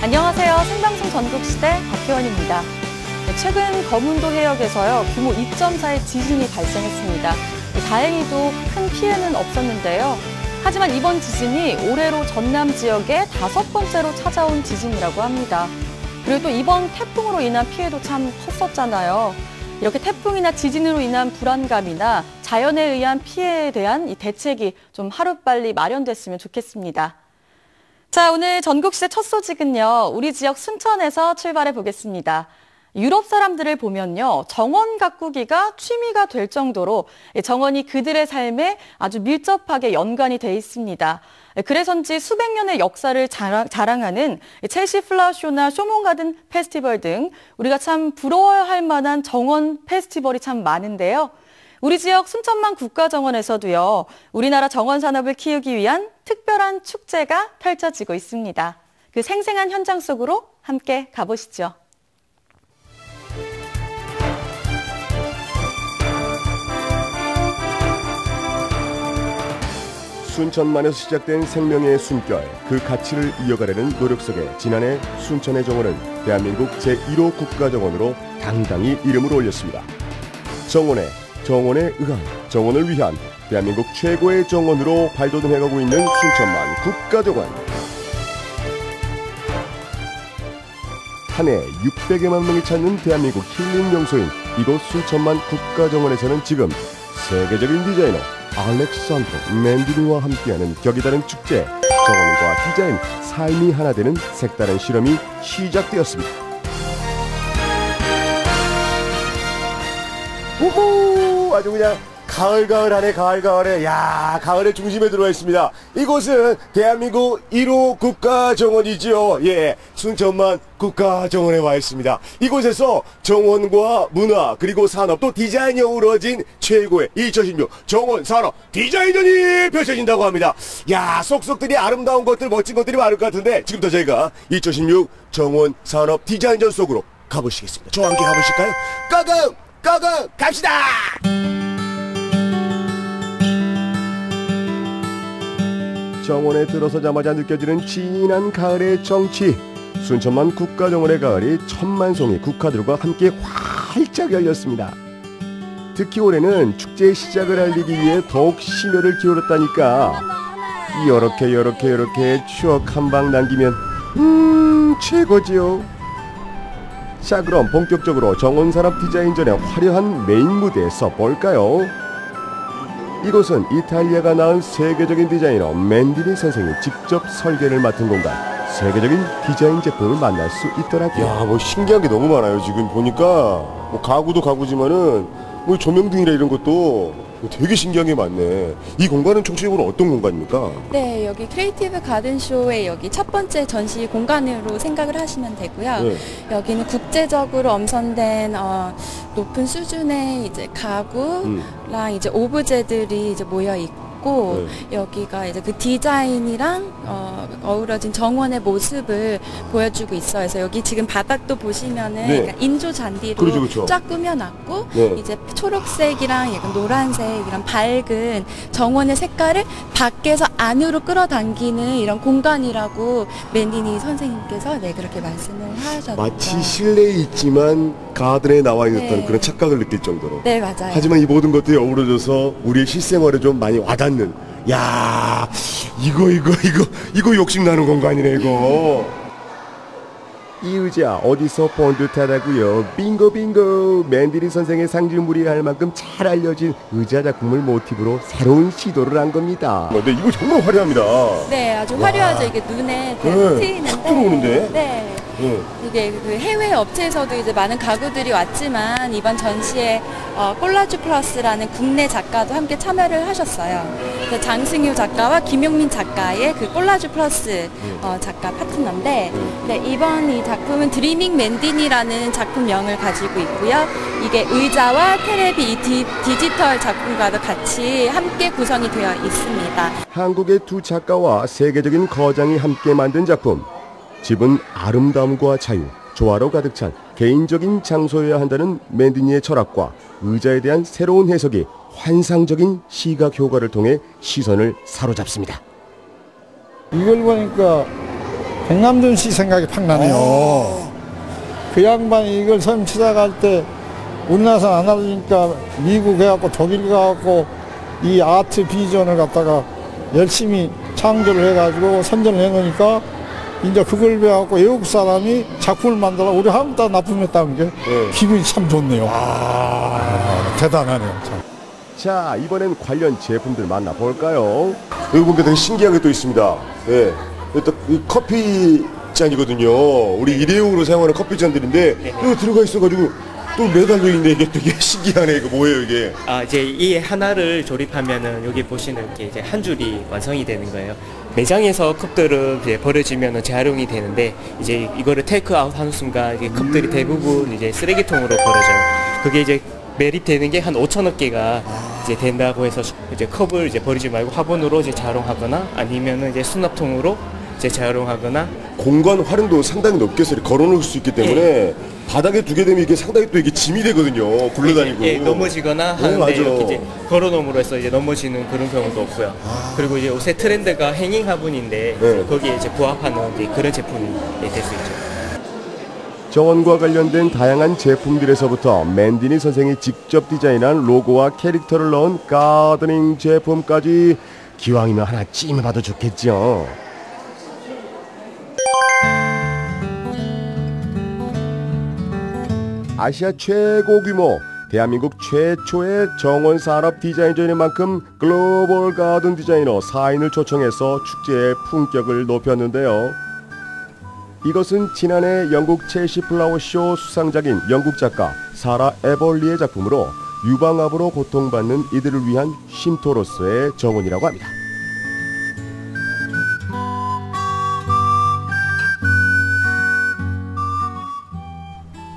안녕하세요. 생방송 전국시대 박혜원입니다. 최근 거문도 해역에서요, 규모 2.4의 지진이 발생했습니다. 다행히도 큰 피해는 없었는데요. 하지만 이번 지진이 올해로 전남 지역에 5번째로 찾아온 지진이라고 합니다. 그리고 또 이번 태풍으로 인한 피해도 참 컸었잖아요. 이렇게 태풍이나 지진으로 인한 불안감이나 자연에 의한 피해에 대한 이 대책이 좀 하루빨리 마련됐으면 좋겠습니다. 자, 오늘 전국시대 첫 소식은요, 우리 지역 순천에서 출발해 보겠습니다. 유럽 사람들을 보면요, 정원 가꾸기가 취미가 될 정도로 정원이 그들의 삶에 아주 밀접하게 연관이 돼 있습니다. 그래서인지 수백 년의 역사를 자랑하는 첼시 플라워쇼나 쇼몬가든 페스티벌 등 우리가 참 부러워할 만한 정원 페스티벌이 참 많은데요. 우리 지역 순천만 국가정원에서도요, 우리나라 정원 산업을 키우기 위한 특별한 축제가 펼쳐지고 있습니다. 그 생생한 현장 속으로 함께 가보시죠. 순천만에서 시작된 생명의 숨결, 그 가치를 이어가려는 노력 속에 지난해 순천의 정원은 대한민국 제1호 국가정원으로 당당히 이름을 올렸습니다. 정원에 의한, 정원을 위한 대한민국 최고의 정원으로 발돋움해가고 있는 순천만 국가정원. 한 해 600여만 명이 찾는 대한민국 힐링 명소인 이곳 순천만 국가정원에서는 지금 세계적인 디자이너 알렉산드로 맨디니와 함께하는 격이 다른 축제, 정원과 디자인, 삶이 하나 되는 색다른 실험이 시작되었습니다. 오호, 아주 그냥 가을가을하네, 가을가을해. 야, 가을의 중심에 들어와 있습니다. 이곳은 대한민국 1호 국가정원이지요. 예, 순천만 국가정원에 와 있습니다. 이곳에서 정원과 문화 그리고 산업 또 디자인이 어우러진 최고의 2016 정원 산업 디자인전이 펼쳐진다고 합니다. 야, 속속들이 아름다운 것들, 멋진 것들이 많을 것 같은데 지금부터 저희가 2016 정원 산업 디자인전 속으로 가보시겠습니다. 저와 함께 가보실까요? 고고 갑시다. 정원에 들어서자마자 느껴지는 진한 가을의 정취. 순천만 국가정원의 가을이 1000만 송이 국화들과 함께 활짝 열렸습니다. 특히 올해는 축제의 시작을 알리기 위해 더욱 심혈을 기울였다니까. 이렇게 추억 한 방 남기면 최고지요. 자, 그럼 본격적으로 정원산업 디자인전의 화려한 메인 무대에 서볼까요? 이곳은 이탈리아가 낳은 세계적인 디자이너 맨디니 선생이 직접 설계를 맡은 공간. 세계적인 디자인 제품을 만날 수 있더라고요. 야, 뭐 신기한 게 너무 많아요. 지금 보니까 뭐 가구도 가구지만은 뭐 조명등이라 이런 것도 되게 신기한 게 많네. 이 공간은 총체적으로 어떤 공간입니까? 네, 여기 크리에이티브 가든쇼의 여기 첫 번째 전시 공간으로 생각을 하시면 되고요. 네. 여기는 국제적으로 엄선된 높은 수준의 이제 가구랑 이제 오브제들이 이제 모여 있고. 네. 여기가 이제 그 디자인이랑 어우러진 정원의 모습을 보여주고 있어요. 그래서 여기 지금 바닥도 보시면은 네. 그러니까 인조 잔디로 그렇죠. 쫙 꾸며놨고 네. 이제 초록색이랑 약간 노란색 이런 밝은 정원의 색깔을 밖에서 안으로 끌어당기는 이런 공간이라고 맨디니 선생님께서 네 그렇게 말씀을 하셨죠. 마치 실내에 있지만 가든에 나와 있는 네. 그런 착각을 느낄 정도로. 네, 맞아요. 하지만 이 모든 것들이 어우러져서 우리의 실생활에 좀 많이 와닿는. 야, 이거 욕심나는 공간이네, 이거. 이 의자 어디서 본 듯하다고요? 빙고. 맨디니 선생의 상징물이 할 만큼 잘 알려진 의자 작품을 모티브로 새로운 시도를 한 겁니다. 근데 이거 정말 화려합니다. 네, 아주 화려하죠. 이게 눈에 띄는데. 탁 들어오는데. 네. 이게 그 해외 업체에서도 이제 많은 가구들이 왔지만 이번 전시에 콜라주 플러스라는 국내 작가도 함께 참여를 하셨어요. 그래서 장승효 작가와 김용민 작가의 그 콜라주 플러스 작가 파트너인데 네, 이번 이 작품은 드리밍 맨디니라는 작품명을 가지고 있고요. 이게 의자와 테레비 디지털 작품과도 같이 함께 구성이 되어 있습니다. 한국의 두 작가와 세계적인 거장이 함께 만든 작품. 집은 아름다움과 자유, 조화로 가득 찬 개인적인 장소여야 한다는 맨디니의 철학과 의자에 대한 새로운 해석이 환상적인 시각 효과를 통해 시선을 사로잡습니다. 이걸 보니까 백남준 씨 생각이 팍 나네요. 그 양반이 이걸 처음 시작할 때 우리나라에서 안 하니까 미국 해갖고 독일 가갖고 이 아트 비전을 갖다가 열심히 창조를 해가지고 선전을 해놓으니까 이제 그걸 배워갖고 외국 사람이 작품을 만들어 우리 한국 다 납품했다는 게 기분이 참 좋네요. 대단하네요. 참. 자, 이번엔 관련 제품들 만나볼까요? 여기 보니까 되게 신기한 게 또 있습니다. 예. 또 커피잔이거든요. 우리 일회용으로 사용하는 커피잔들인데 여기 들어가 있어가지고 또 매달려 있네. 이게 되게 신기하네. 이거 뭐예요, 이게? 이제 이 하나를 조립하면은 여기 보시는 게 이제 한 줄이 완성이 되는 거예요. 매장에서 컵들은 이제 버려지면은 재활용이 되는데 이제 이거를 테이크아웃 하는 순간 이제 컵들이 대부분 이제 쓰레기통으로 버려져요. 그게 이제 매립되는 게 한 5천억 개가 이제 된다고 해서 이제 컵을 이제 버리지 말고 화분으로 이제 재활용하거나 아니면은 이제 수납통으로 이제 재활용하거나 공간 활용도 상당히 높게 해서 걸어놓을 수 있기 때문에 바닥에 두게 되면 이게 상당히 또 이게 짐이 되거든요. 굴러다니고. 예, 넘어지거나 하는데 맞아. 이렇게 이제 걸어놓음으로 해서 이제 넘어지는 그런 경우도 없고요. 그리고 이제 요새 트렌드가 행잉 화분인데 거기에 이제 부합하는 이제 그런 제품이 될 수 있죠. 정원과 관련된 다양한 제품들에서부터 맨디니 선생이 직접 디자인한 로고와 캐릭터를 넣은 가드닝 제품까지 기왕이면 하나 찜해봐도 좋겠죠. 아시아 최고 규모, 대한민국 최초의 정원 산업 디자인전인 만큼 글로벌 가든 디자이너 4인을 초청해서 축제의 품격을 높였는데요. 이것은 지난해 영국 첼시 플라워 쇼 수상작인 영국 작가 사라 에벌리의 작품으로 유방암으로 고통받는 이들을 위한 쉼터로서의 정원이라고 합니다.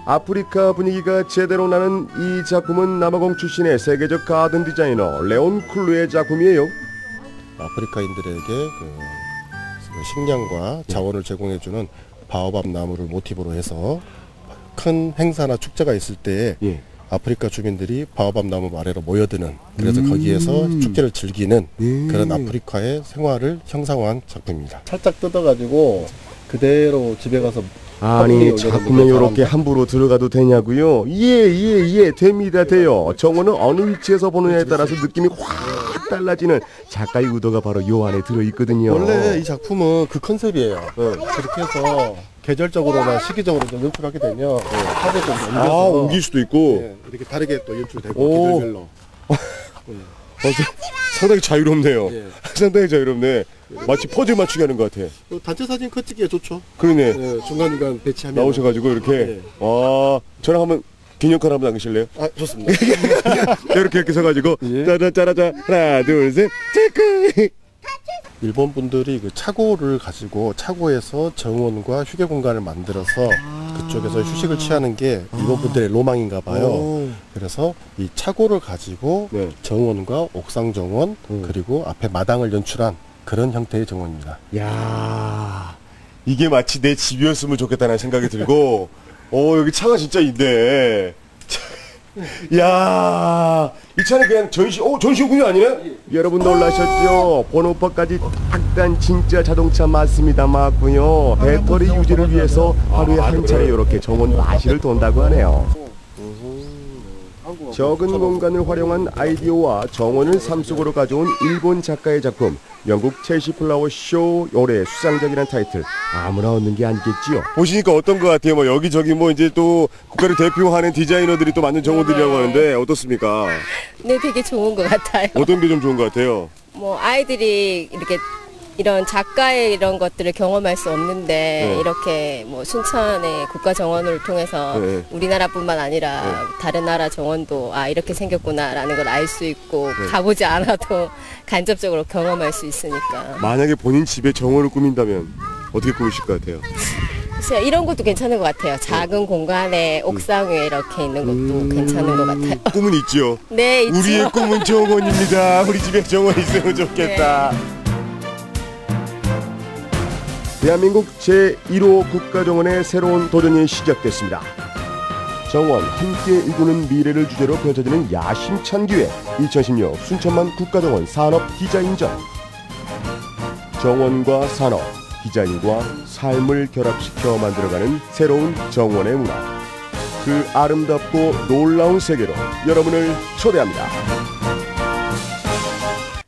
아프리카 분위기가 제대로 나는 이 작품은 남아공 출신의 세계적 가든 디자이너 레온 쿨루의 작품이에요. 아프리카인들에게 식량과 자원을 제공해주는 바오밥 나무를 모티브로 해서 큰 행사나 축제가 있을 때 아프리카 주민들이 바오밥 나무 아래로 모여드는, 그래서 거기에서 축제를 즐기는 그런 아프리카의 생활을 형상화한 작품입니다. 살짝 뜯어가지고 그대로 집에 가서 아니 작품에 이렇게 함부로 들어가도 되냐고요? 예 됩니다. 돼요. 정원은 어느 위치에서 보느냐에 따라서 느낌이 확 달라지는 작가의 의도가 바로 요 안에 들어있거든요. 원래 이 작품은 그 컨셉이에요. 그렇게 해서 계절적으로나 시기적으로 좀 연출하게 되면 하루에 좀 옮겨서 옮길 수도 있고 이렇게 다르게 또 연출되고 계절별로 상당히 자유롭네요. 상당히 자유롭네. 마치 퍼즐 맞추기 하는 것 같아. 단체 사진 컷찍기에 좋죠. 그러네. 중간중간 배치하면 나오셔가지고 이렇게 저랑 한번 기념카드 한번 남기실래요? 좋습니다. 이렇게 서가지고 짜라짜라짜 하나 둘 셋 체크. 일본 분들이 그 차고를 가지고 차고에서 정원과 휴게 공간을 만들어서 그쪽에서 휴식을 취하는 게 일본 분들의 로망인가 봐요. 그래서 이 차고를 가지고 정원과 옥상 정원 그리고 앞에 마당을 연출한 그런 형태의 정원입니다. 야, 이게 마치 내 집이었으면 좋겠다는 생각이 들고 여기 차가 진짜 있네. 야, 이 차는 그냥 전시용품이 아니네? 여러분 놀라셨죠? 번호판까지 딱단 진짜 자동차 맞습니다. 맞고요. 배터리 유지를 위해서 하루에 한 차례 이렇게 정원 마실을 돈다고 하네요. 적은 공간을 활용한 아이디어와 정원을 삶 속으로 가져온 일본 작가의 작품, 영국 첼시 플라워 쇼 올해 수상작이라는 타이틀, 아무나 얻는 게 아니겠지요. 보시니까 어떤 것 같아요? 뭐 여기저기 뭐 이제 또 국가를 대표하는 디자이너들이 또 만든 정원들이라고 하는데 어떻습니까? 네, 되게 좋은 것 같아요. 어떤 게 좀 좋은 것 같아요? 뭐 아이들이 이렇게 이런 작가의 이런 것들을 경험할 수 없는데 이렇게 뭐 순천의 국가 정원을 통해서 우리나라뿐만 아니라 다른 나라 정원도 이렇게 생겼구나라는 걸 알 수 있고 가보지 않아도 간접적으로 경험할 수 있으니까. 만약에 본인 집에 정원을 꾸민다면 어떻게 꾸미실 것 같아요? 글쎄요, 이런 것도 괜찮은 것 같아요. 작은 공간에 옥상 위에 이렇게 있는 것도 괜찮은 것 같아요. 꿈은 있죠? 네, 있죠. 우리의 꿈은 정원입니다. 우리 집에 정원 있으면 좋겠다. 대한민국 제1호 국가정원의 새로운 도전이 시작됐습니다. 정원 함께 일구는 미래를 주제로 펼쳐지는 야심찬 기회 2016 순천만 국가정원 산업 디자인전. 정원과 산업, 디자인과 삶을 결합시켜 만들어가는 새로운 정원의 문화. 그 아름답고 놀라운 세계로 여러분을 초대합니다.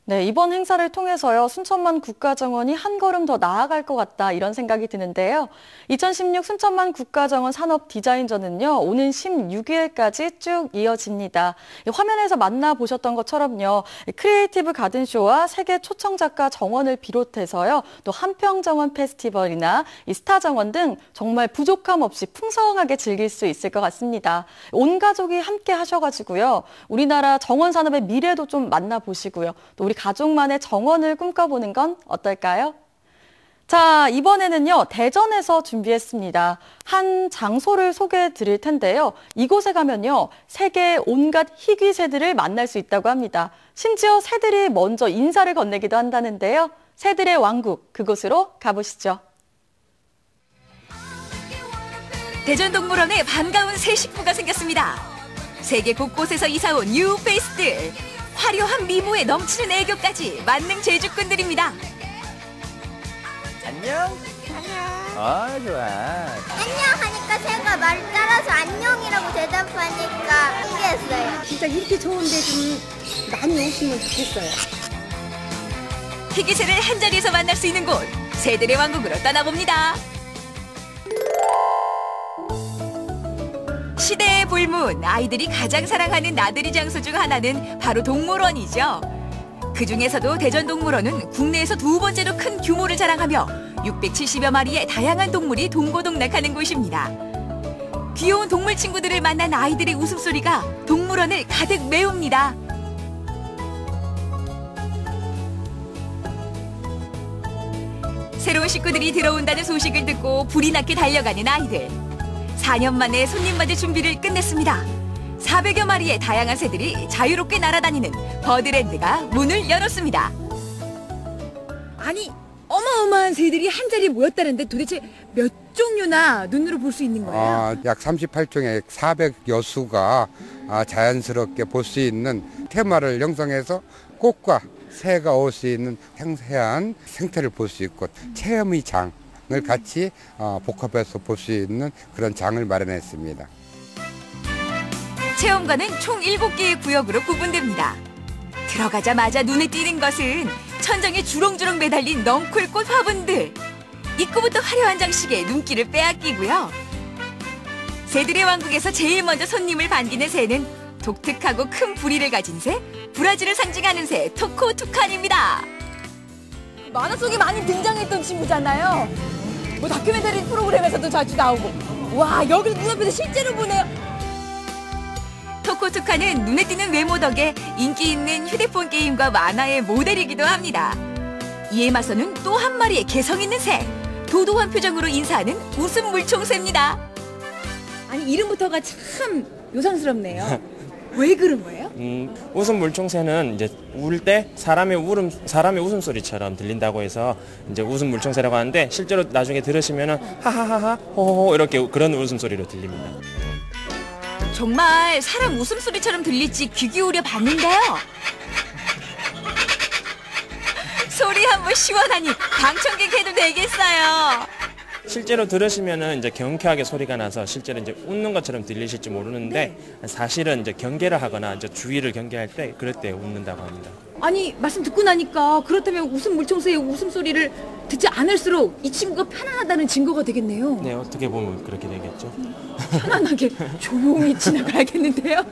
네, 이번 행사를 통해서요, 순천만 국가정원이 한 걸음 더 나아갈 것 같다, 이런 생각이 드는데요. 2016 순천만 국가정원 산업디자인전은요, 오는 16일까지 쭉 이어집니다. 화면에서 만나보셨던 것처럼요, 크리에이티브 가든쇼와 세계 초청작가 정원을 비롯해서요, 또 한평정원 페스티벌이나 이 스타정원 등 정말 부족함 없이 풍성하게 즐길 수 있을 것 같습니다. 온 가족이 함께 하셔가지고요, 우리나라 정원 산업의 미래도 좀 만나보시고요, 또 우리 가족만의 정원을 꿈꿔보는 건 어떨까요? 자, 이번에는요, 대전에서 준비했습니다. 한 장소를 소개해 드릴 텐데요. 이곳에 가면요, 세계의 온갖 희귀 새들을 만날 수 있다고 합니다. 심지어 새들이 먼저 인사를 건네기도 한다는데요. 새들의 왕국, 그곳으로 가보시죠. 대전동물원에 반가운 새 식구가 생겼습니다. 세계 곳곳에서 이사온 뉴 페이스들. 화려한 미모에 넘치는 애교까지 만능 제주꾼들입니다. 안녕. 안녕. 좋아. 안녕 하니까 새가 말 따라서 안녕이라고 대답하니까 신기했어요. 진짜 이렇게 좋은데 좀 많이 오시면 좋겠어요. 희귀새를 한자리에서 만날 수 있는 곳, 새들의 왕국으로 떠나봅니다. 시대의 불문, 아이들이 가장 사랑하는 나들이 장소 중 하나는 바로 동물원이죠. 그중에서도 대전동물원은 국내에서 두 번째로 큰 규모를 자랑하며 670여 마리의 다양한 동물이 동고동락하는 곳입니다. 귀여운 동물 친구들을 만난 아이들의 웃음소리가 동물원을 가득 메웁니다. 새로운 식구들이 들어온다는 소식을 듣고 불이 나게 달려가는 아이들. 4년 만에 손님 맞을 준비를 끝냈습니다. 400여 마리의 다양한 새들이 자유롭게 날아다니는 버드랜드가 문을 열었습니다. 아니, 어마어마한 새들이 한자리에 모였다는데 도대체 몇 종류나 눈으로 볼 수 있는 거예요? 약 38종의 400여 수가 자연스럽게 볼 수 있는 테마를 형성해서 꽃과 새가 올 수 있는 생생한 생태를 볼 수 있고 체험의 장을 같이 복합해서 볼 수 있는 그런 장을 마련했습니다. 체험관은 총 7개의 구역으로 구분됩니다. 들어가자마자 눈에 띄는 것은 천정에 주렁주렁 매달린 넝쿨꽃 화분들. 입구부터 화려한 장식에 눈길을 빼앗기고요. 새들의 왕국에서 제일 먼저 손님을 반기는 새는 독특하고 큰 부리를 가진 새, 브라질을 상징하는 새 토코투칸입니다. 만화 속에 많이 등장했던 친구잖아요. 뭐 다큐멘터리 프로그램에서도 자주 나오고. 와, 여기서 눈앞에서 실제로 보네요. 토코투칸은 눈에 띄는 외모 덕에 인기 있는 휴대폰 게임과 만화의 모델이기도 합니다. 이에 맞서는 또 한 마리의 개성 있는 새, 도도한 표정으로 인사하는 웃음 물총새입니다. 아니, 이름부터가 참 요상스럽네요. 왜 그런 거예요? 웃음 물총새는 이제 울 때 사람의 웃음소리처럼 들린다고 해서 이제 웃음 물총새라고 하는데, 실제로 나중에 들으시면은 하하하하 호호호 이렇게 그런 웃음소리로 들립니다. 정말 사람 웃음소리처럼 들릴지 귀 기울여 봤는데요. 소리 한번 시원하니 방청객 해도 되겠어요. 실제로 들으시면은 이제 경쾌하게 소리가 나서 실제로 이제 웃는 것처럼 들리실지 모르는데, 사실은 이제 경계를 하거나 이제 주의를 경계할 때 그럴 때 웃는다고 합니다. 아니, 말씀 듣고 나니까 그렇다면 웃음 물총새의 웃음소리를 듣지 않을수록 이 친구가 편안하다는 증거가 되겠네요. 네, 어떻게 보면 그렇게 되겠죠. 편안하게 조용히 지나가야겠는데요.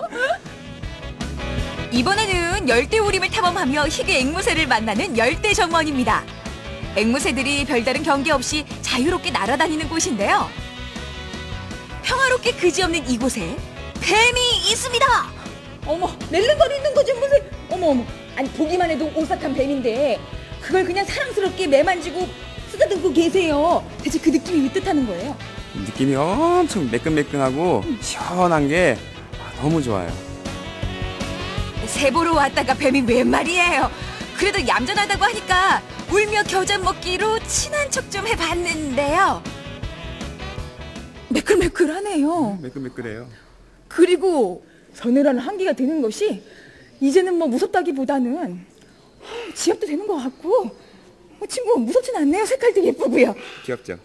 이번에는 열대우림을 탐험하며 희귀 앵무새를 만나는 열대정원입니다. 앵무새들이 별다른 경계 없이 자유롭게 날아다니는 곳인데요. 평화롭게 그지없는 이곳에 뱀이 있습니다. 어머, 낼름거리는 거 좀 보세요. 어머. 아니, 보기만 해도 오싹한 뱀인데 그걸 그냥 사랑스럽게 매만지고 쓰다듬고 계세요. 대체 그 느낌이 어떻다는 거예요? 느낌이 엄청 매끈매끈하고 시원한 게 너무 좋아요. 새 보러 왔다가 뱀이 웬 말이에요. 그래도 얌전하다고 하니까 울며 겨자 먹기로 친한 척 좀 해봤는데요. 매끌매끌하네요. 매끈매끌해요. 그리고 서늘한 한기가 드는 것이 이제는 뭐 무섭다기보다는 지압도 되는 것 같고 친구 무섭진 않네요. 색깔도 예쁘고요. 귀엽죠?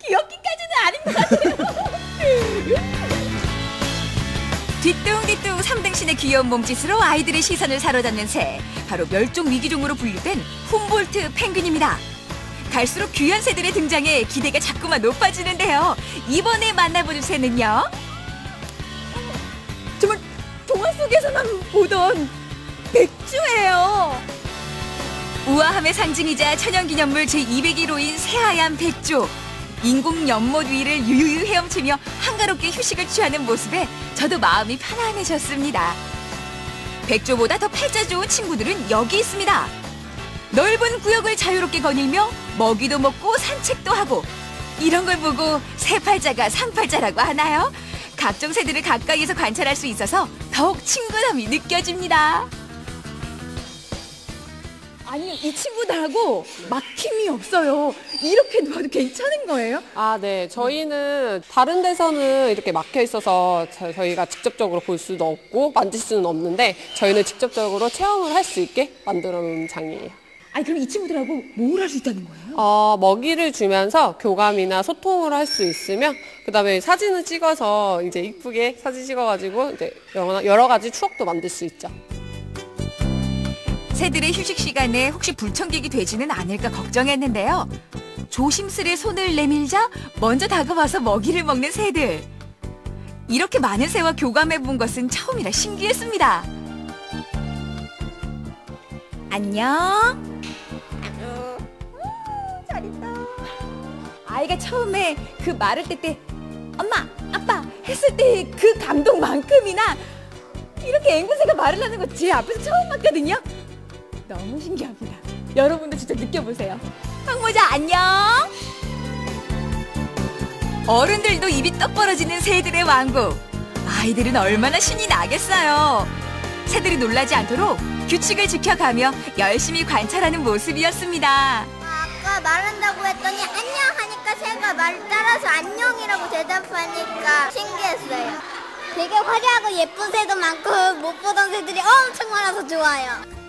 귀엽기까지는 아닌 것 같아요. 뒤뚱뒤뚱 3등신의 귀여운 몸짓으로 아이들의 시선을 사로잡는 새, 바로 멸종 위기종으로 분류된 훔볼트 펭귄입니다. 갈수록 귀한 새들의 등장에 기대가 자꾸만 높아지는데요. 이번에 만나볼 새는요, 정말 동화 속에서만 보던 백조예요. 우아함의 상징이자 천연기념물 제201호인 새하얀 백조. 인공 연못 위를 유유유 헤엄치며 한가롭게 휴식을 취하는 모습에 저도 마음이 편안해졌습니다. 백조보다 더 팔자 좋은 친구들은 여기 있습니다. 넓은 구역을 자유롭게 거닐며 먹이도 먹고 산책도 하고, 이런 걸 보고 새팔자가 산팔자라고 하나요? 각종 새들을 가까이에서 관찰할 수 있어서 더욱 친근함이 느껴집니다. 아니, 이 친구들하고 막힘이 없어요. 이렇게 놓아도 괜찮은 거예요? 아, 네. 저희는 다른 데서는 이렇게 막혀 있어서 저희가 직접적으로 볼 수도 없고 만질 수는 없는데, 저희는 직접적으로 체험을 할 수 있게 만들어 놓은 장이에요. 아니, 그럼 이 친구들하고 뭘 할 수 있다는 거예요? 먹이를 주면서 교감이나 소통을 할 수 있으며, 그다음에 사진을 찍어서 이제 이쁘게 사진 찍어가지고 이제 여러 가지 추억도 만들 수 있죠. 새들의 휴식 시간에 혹시 불청객이 되지는 않을까 걱정했는데요. 조심스레 손을 내밀자 먼저 다가와서 먹이를 먹는 새들. 이렇게 많은 새와 교감해본 것은 처음이라 신기했습니다. 안녕. 잘 있다. 아이가 처음에 그 말을 때 엄마, 아빠 했을 때 그 감동만큼이나 이렇게 앵무새가 말을 하는 거 제 앞에서 처음 봤거든요. 너무 신기합니다. 여러분도 진짜 느껴보세요. 황모자 안녕. 어른들도 입이 떡 벌어지는 새들의 왕국. 아이들은 얼마나 신이 나겠어요. 새들이 놀라지 않도록 규칙을 지켜가며 열심히 관찰하는 모습이었습니다. 아까 말한다고 했더니 안녕 하니까 새가 말 따라서 안녕이라고 대답하니까 신기했어요. 되게 화려하고 예쁜 새도 많고 못 보던 새들이 엄청 많아서 좋아요.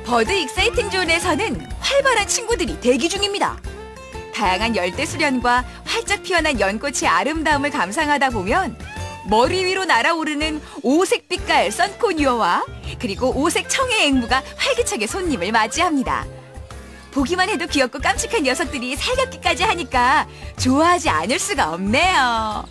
버드 익사이팅 존에서는 활발한 친구들이 대기 중입니다. 다양한 열대 수련과 활짝 피어난 연꽃의 아름다움을 감상하다 보면 머리 위로 날아오르는 오색 빛깔 선코뉴어와 그리고 오색 청의 앵무가 활기차게 손님을 맞이합니다. 보기만 해도 귀엽고 깜찍한 녀석들이 살갑기까지 하니까 좋아하지 않을 수가 없네요.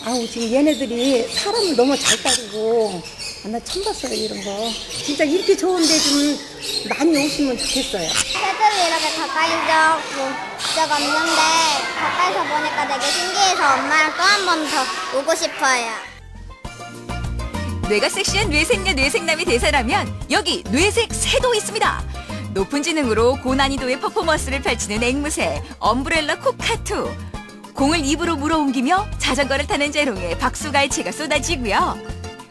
아우, 지금 얘네들이 사람을 너무 잘 따르고, 나 처음 봤어요, 이런 거. 진짜 이렇게 좋은데 좀 많이 오시면 좋겠어요. 새들이 이렇게 가까이서 적 없는데 가까이서 보니까 되게 신기해서 엄마랑 또 한 번 더 오고 싶어요. 뇌가 섹시한 뇌생녀 뇌생남이 대사라면 여기 뇌색 새도 있습니다. 높은 지능으로 고난이도의 퍼포먼스를 펼치는 앵무새 엄브렐라 코카투. 공을 입으로 물어옮기며 자전거를 타는 재롱에 박수갈채가 쏟아지고요.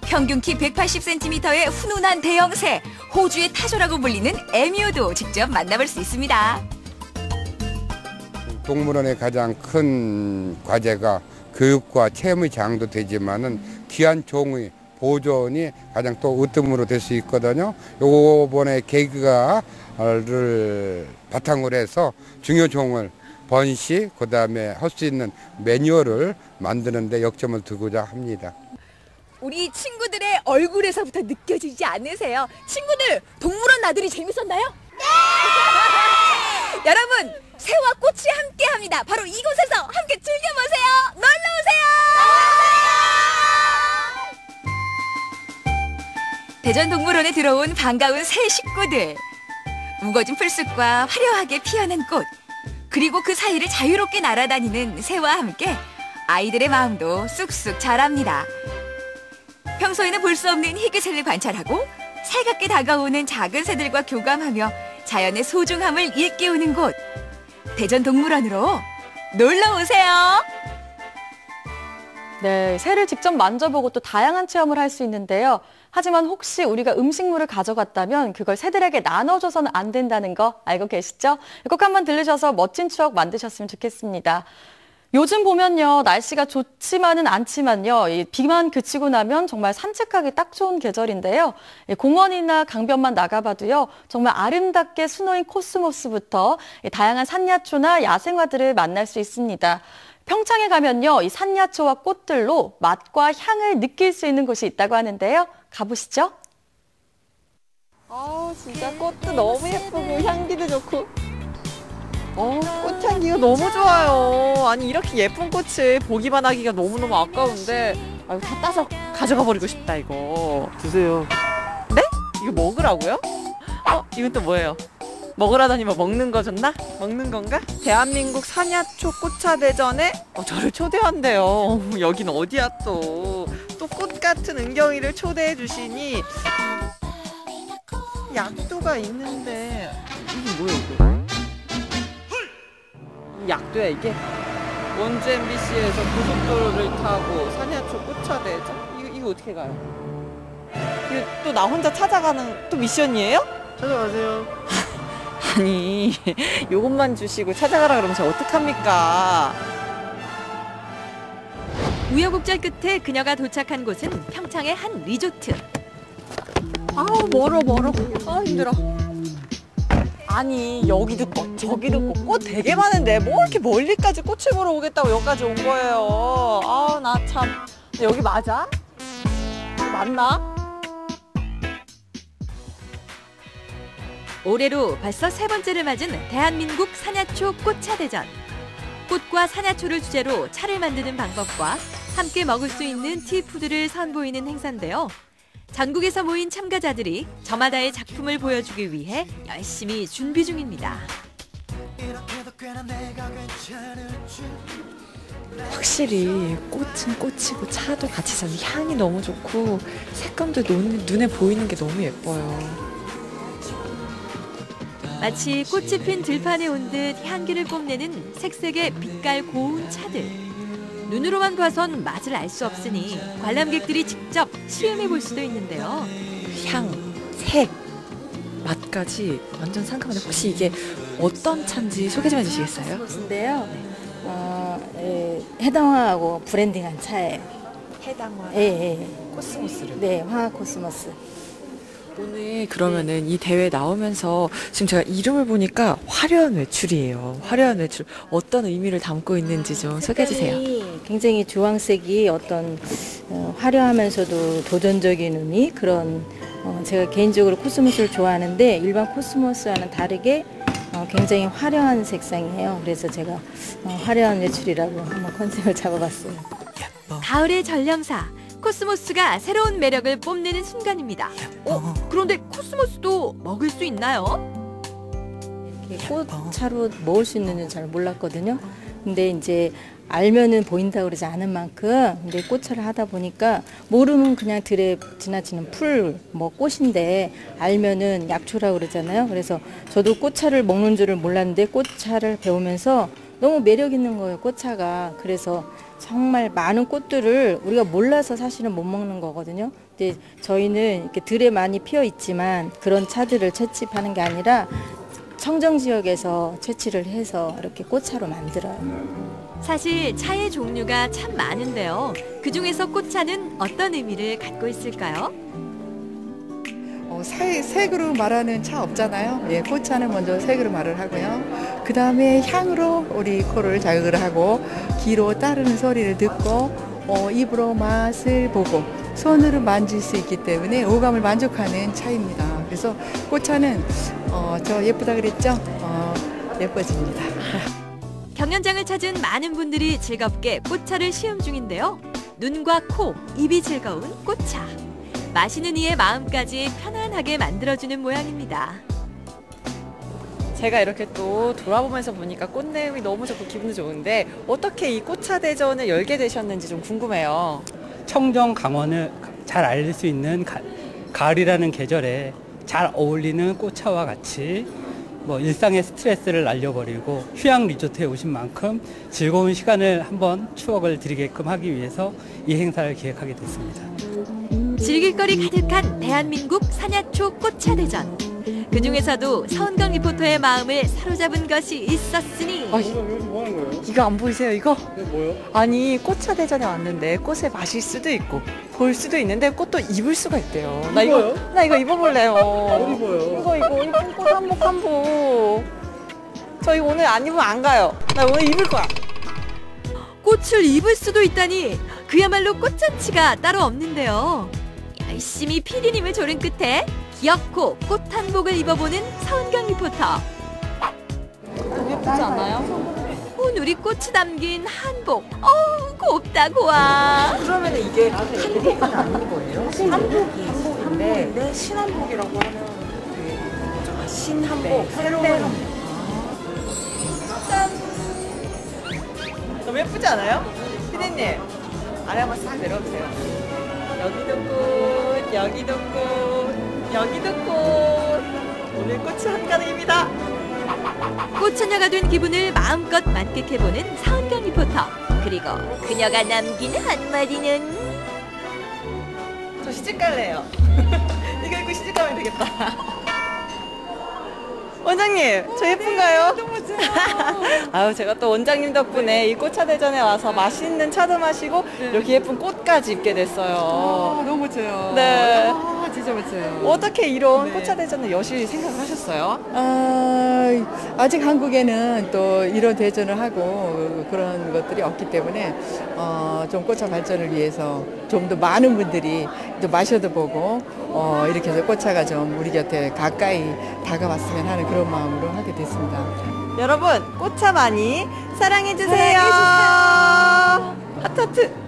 평균 키 180cm의 훈훈한 대형새, 호주의 타조라고 불리는 에뮤도 직접 만나볼 수 있습니다. 동물원의 가장 큰 과제가 교육과 체험의 장도 되지만은 귀한 종의 보존이 가장 또 으뜸으로 될 수 있거든요. 요번에 계기가를 바탕으로 해서 중요 종을 번식, 그다음에 할 수 있는 매뉴얼을 만드는 데 역점을 두고자 합니다. 우리 친구들의 얼굴에서부터 느껴지지 않으세요? 친구들, 동물원 나들이 재밌었나요? 네! 여러분, 새와 꽃이 함께합니다. 바로 이곳에서 함께 즐겨보세요. 놀러오세요. 대전동물원에 들어온 반가운 새 식구들. 우거진 풀숲과 화려하게 피어난 꽃, 그리고 그 사이를 자유롭게 날아다니는 새와 함께 아이들의 마음도 쑥쑥 자랍니다. 평소에는 볼 수 없는 희귀새를 관찰하고 살갑게 다가오는 작은 새들과 교감하며 자연의 소중함을 일깨우는 곳. 대전동물원으로 놀러오세요. 네, 새를 직접 만져보고 또 다양한 체험을 할 수 있는데요. 하지만 혹시 우리가 음식물을 가져갔다면 그걸 새들에게 나눠줘서는 안 된다는 거 알고 계시죠? 꼭 한번 들르셔서 멋진 추억 만드셨으면 좋겠습니다. 요즘 보면요, 날씨가 좋지만은 않지만요, 이 비만 그치고 나면 정말 산책하기 딱 좋은 계절인데요. 공원이나 강변만 나가봐도요, 정말 아름답게 수놓인 코스모스부터 다양한 산야초나 야생화들을 만날 수 있습니다. 평창에 가면요, 이 산야초와 꽃들로 맛과 향을 느낄 수 있는 곳이 있다고 하는데요. 가보시죠. 진짜 꽃도 너무 예쁘고 향기도 좋고 꽃향기가 너무 좋아요. 아니 이렇게 예쁜 꽃을 보기만 하기가 너무너무 아까운데 다 따서 가져가 버리고 싶다 이거. 드세요. 네? 이거 먹으라고요? 이건 또 뭐예요? 먹으라더니 뭐 먹는 거 줬나? 먹는 건가? 대한민국 산야초 꽃차대전에 저를 초대한대요. 여긴 어디야 또 꽃 같은 은경이를 초대해 주시니 약도가 있는데 이게 뭐야 이거? 약도야 이게? 원주 MBC에서 고속도로를 타고 산야초 꽃차대전? 이거 어떻게 가요? 이거 또 나 혼자 찾아가는 또 미션이에요? 찾아가세요. 아니 요것만 주시고 찾아가라 그러면 제가 어떡합니까? 우여곡절 끝에 그녀가 도착한 곳은 평창의 한 리조트. 멀어 힘들어. 아니 여기도 꽃 저기도 꽃 되게 많은데 뭐 이렇게 멀리까지 꽃을 보러 오겠다고 여기까지 온 거예요. 나 참. 여기 맞아? 맞나? 올해로 벌써 3번째를 맞은 대한민국 산야초 꽃차대전. 꽃과 산야초를 주제로 차를 만드는 방법과 함께 먹을 수 있는 티푸드를 선보이는 행사인데요. 전국에서 모인 참가자들이 저마다의 작품을 보여주기 위해 열심히 준비 중입니다. 확실히 꽃은 꽃이고 차도 같이 잖아요. 향이 너무 좋고 색감도 눈에 보이는 게 너무 예뻐요. 마치 꽃이 핀 들판에 온 듯 향기를 뽐내는 색색의 빛깔 고운 차들. 눈으로만 봐선 맛을 알 수 없으니 관람객들이 직접 시음해 볼 수도 있는데요. 향, 색, 맛까지 완전 상큼한데 혹시 이게 어떤 차인지 소개 좀 해주시겠어요? 코스모스인데요. 해당화하고 브랜딩한 차예요. 해당화? 예. 코스모스를? 네, 화학 코스모스. 오늘 그러면은 이 대회 나오면서 지금 제가 이름을 보니까 화려한 외출이에요. 화려한 외출. 어떤 의미를 담고 있는지 좀 소개해 주세요. 굉장히 주황색이 어떤 화려하면서도 도전적인 의미 그런 제가 개인적으로 코스모스를 좋아하는데 일반 코스모스와는 다르게 굉장히 화려한 색상이에요. 그래서 제가 화려한 외출이라고 한번 컨셉을 잡아봤어요. 가을의 전령사. 코스모스가 새로운 매력을 뽐내는 순간입니다. 그런데 코스모스도 먹을 수 있나요? 이렇게 꽃차로 먹을 수 있는지는 잘 몰랐거든요. 근데 이제 알면은 보인다 그러지 않은 만큼 근데 꽃차를 하다 보니까 모르면 그냥 들에 지나치는 풀, 꽃인데 알면은 약초라고 그러잖아요. 그래서 저도 꽃차를 먹는 줄을 몰랐는데 꽃차를 배우면서 너무 매력 있는 거예요, 꽃차가. 그래서 정말 많은 꽃들을 우리가 몰라서 사실은 못 먹는 거거든요. 근데 저희는 이렇게 들에 많이 피어 있지만 그런 차들을 채집하는 게 아니라 청정 지역에서 채취를 해서 이렇게 꽃차로 만들어요. 사실 차의 종류가 참 많은데요. 그중에서 꽃차는 어떤 의미를 갖고 있을까요? 색으로 말하는 차 없잖아요. 예, 꽃차는 먼저 색으로 말을 하고요. 그 다음에 향으로 우리 코를 자극을 하고 귀로 따르는 소리를 듣고 입으로 맛을 보고 손으로 만질 수 있기 때문에 오감을 만족하는 차입니다. 그래서 꽃차는 저 예쁘다 그랬죠? 예뻐집니다. 경연장을 찾은 많은 분들이 즐겁게 꽃차를 시음 중인데요. 눈과 코, 입이 즐거운 꽃차. 마시는 이의 마음까지 편안하게 만들어주는 모양입니다. 제가 이렇게 또 돌아보면서 보니까 꽃 내음이 너무 좋고 기분도 좋은데 어떻게 이 꽃차 대전을 열게 되셨는지 좀 궁금해요. 청정 강원을 잘 알릴 수 있는 가을이라는 계절에 잘 어울리는 꽃차와 같이 일상의 스트레스를 날려버리고 휴양 리조트에 오신 만큼 즐거운 시간을 한번 추억을 드리게끔 하기 위해서 이 행사를 기획하게 됐습니다. 즐길거리 가득한 대한민국 산야초 꽃차 대전. 그 중에서도 서은경 리포터의 마음을 사로잡은 것이 있었으니. 이거 안 보이세요, 이거? 뭐요? 아니, 꽃차 대전에 왔는데 꽃을 마실 수도 있고 볼 수도 있는데 꽃도 입을 수가 있대요. 나 이거 입어볼래요. 어디 입어요? 이거 이쁜 꽃 한복. 저 이거 오늘 안 입으면 안 가요. 나 오늘 입을 거야. 꽃을 입을 수도 있다니 그야말로 꽃잔치가 따로 없는데요. 열심히 피디님을 조른 끝에 귀엽고 꽃 한복을 입어보는 서은경 리포터. 예쁘지 않아요? 누리꽃이 담긴 한복. 어우, 곱다 고와. 그러면 이게 한복은 아닌 거예요? 한복인데 신한복이라고 하면 신한복, 새로운 한복. 짠! 너무 예쁘지 않아요? 피디님, 아래 한번 싹 내려보세요. 여기도 꽃, 여기도 꽃, 여기도 꽃. 오늘 꽃이 한가득입니다. 꽃처녀가 된 기분을 마음껏 만끽해보는 서은경 리포터. 그리고 그녀가 남긴 한마디는 저 시집 갈래요. 이거 입고 시집 가면 되겠다. 원장님, 저 예쁜가요? 너무 좋아요. 아유, 제가 또 원장님 덕분에 이 꽃차 대전에 와서 맛있는 차도 마시고 이렇게 예쁜 꽃까지 입게 됐어요. 너무 좋아요. 네. 진짜 멋져요. 어떻게 이런 꽃차 대전을 여실 생각을 하셨어요? 아직 한국에는 또 이런 대전을 하고 그런 것들이 없기 때문에 좀 꽃차 발전을 위해서 좀 더 많은 분들이 또 마셔도 보고 이렇게 해서 꽃차가 좀 우리 곁에 가까이 다가왔으면 하는 그런 마음으로 하게 됐습니다. 여러분, 꽃차 많이 사랑해주세요. 하트하트.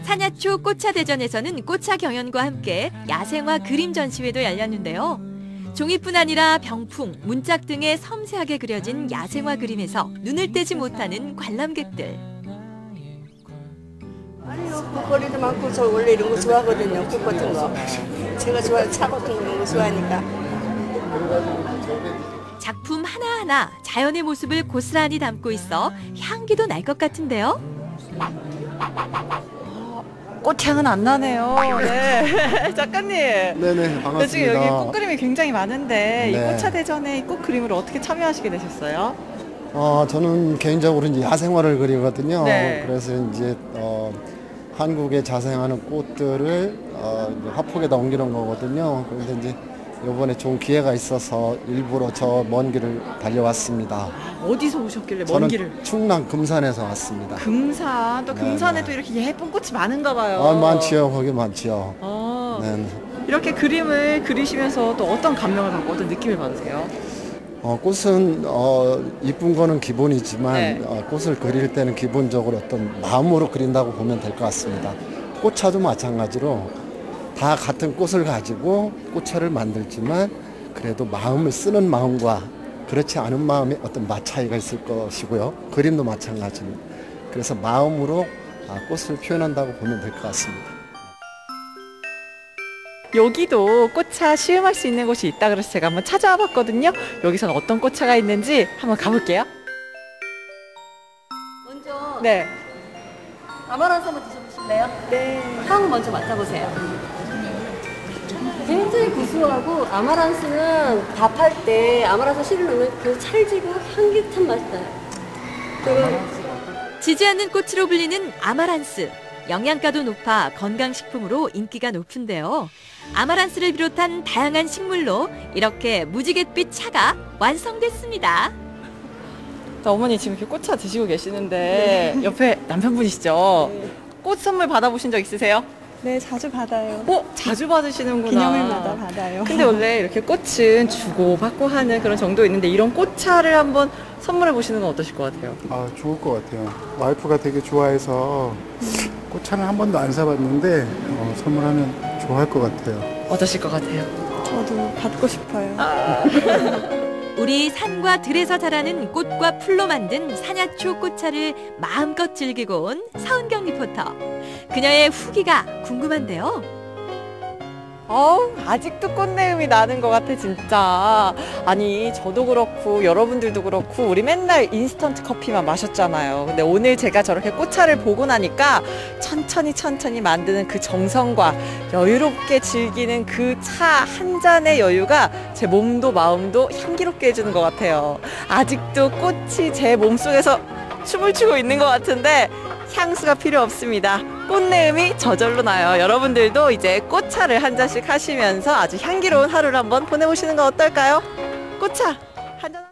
산야초 꽃차 대전에서는 꽃차 경연과 함께 야생화 그림 전시회도 열렸는데요. 종이뿐 아니라 병풍, 문짝 등에 섬세하게 그려진 야생화 그림에서 눈을 떼지 못하는 관람객들. 아니요, 꽃거리도 많고 저 원래 이런 거 좋아하거든요. 꽃 같은 거. 제가 좋아하는 차 같은 거 이런 거 좋아하니까. 작품 하나하나 자연의 모습을 고스란히 담고 있어 향기도 날 것 같은데요. 꽃향은 안 나네요. 네. 작가님. 네네, 반갑습니다. 지금 여기 꽃 그림이 굉장히 많은데 네. 이 꽃차 대전에 이 꽃 그림을 어떻게 참여하시게 되셨어요? 저는 개인적으로 이제 야생화를 그리거든요. 네. 그래서 이제 한국에 자생하는 꽃들을 이제 화폭에다 옮기는 거거든요. 그런데 이제 이번에 좋은 기회가 있어서 일부러 저 먼 길을 달려왔습니다. 어디서 오셨길래 먼 저는 길을? 충남 금산에서 왔습니다. 금산, 또 금산에도 이렇게 예쁜 꽃이 많은가 봐요. 많지요. 거기 많지요. 네. 이렇게 그림을 그리시면서 또 어떤 감명을 받고 어떤 느낌을 받으세요? 꽃은 이쁜 거는 기본이지만 네. 꽃을 그릴 때는 기본적으로 어떤 마음으로 그린다고 보면 될 것 같습니다. 꽃차도 마찬가지로 다 같은 꽃을 가지고 꽃차를 만들지만 그래도 마음을 쓰는 마음과 그렇지 않은 마음의 어떤 맛 차이가 있을 것이고요. 그림도 마찬가지입니다. 그래서 마음으로 꽃을 표현한다고 보면 될 것 같습니다. 여기도 꽃차 시음할 수 있는 곳이 있다 그래서 제가 한번 찾아와 봤거든요. 여기서는 어떤 꽃차가 있는지 한번 가볼게요. 먼저 네. 아마란스 한번 드셔보실래요? 네. 향 먼저 맡아보세요. 굉장히 구수하고 아마란스는 밥할 때 아마란스 씨를 넣으면 그 찰지고 향긋한 맛이 나요. 지지 않는 꽃으로 불리는 아마란스. 영양가도 높아 건강식품으로 인기가 높은데요. 아마란스를 비롯한 다양한 식물로 이렇게 무지갯빛 차가 완성됐습니다. 어머니 지금 이렇게 꽃차 드시고 계시는데 옆에 남편분이시죠? 꽃 선물 받아보신 적 있으세요? 네, 자주 받아요. 자주 받으시는구나. 기념일마다 받아요. 근데 원래 이렇게 꽃은 주고 받고 하는 그런 정도 있는데 이런 꽃차를 한번 선물해 보시는 건 어떠실 것 같아요? 좋을 것 같아요. 와이프가 되게 좋아해서 꽃차는 한 번도 안 사봤는데 선물하면 좋아할 것 같아요. 어떠실 것 같아요? 저도 받고 싶어요. 우리 산과 들에서 자라는 꽃과 풀로 만든 산야초 꽃차를 마음껏 즐기고 온 서은경 리포터. 그녀의 후기가 궁금한데요. 아직도 꽃내음이 나는 것 같아 진짜. 아니 저도 그렇고 여러분들도 그렇고 우리 맨날 인스턴트 커피만 마셨잖아요. 근데 오늘 제가 저렇게 꽃차를 보고 나니까 천천히 만드는 그 정성과 여유롭게 즐기는 그 차 한 잔의 여유가 제 몸도 마음도 향기롭게 해주는 것 같아요. 아직도 꽃이 제 몸속에서 춤을 추고 있는 것 같은데 향수가 필요 없습니다. 꽃내음이 저절로 나요. 여러분들도 이제 꽃차를 한 잔씩 하시면서 아주 향기로운 하루를 한번 보내보시는 건 어떨까요? 꽃차 한 잔.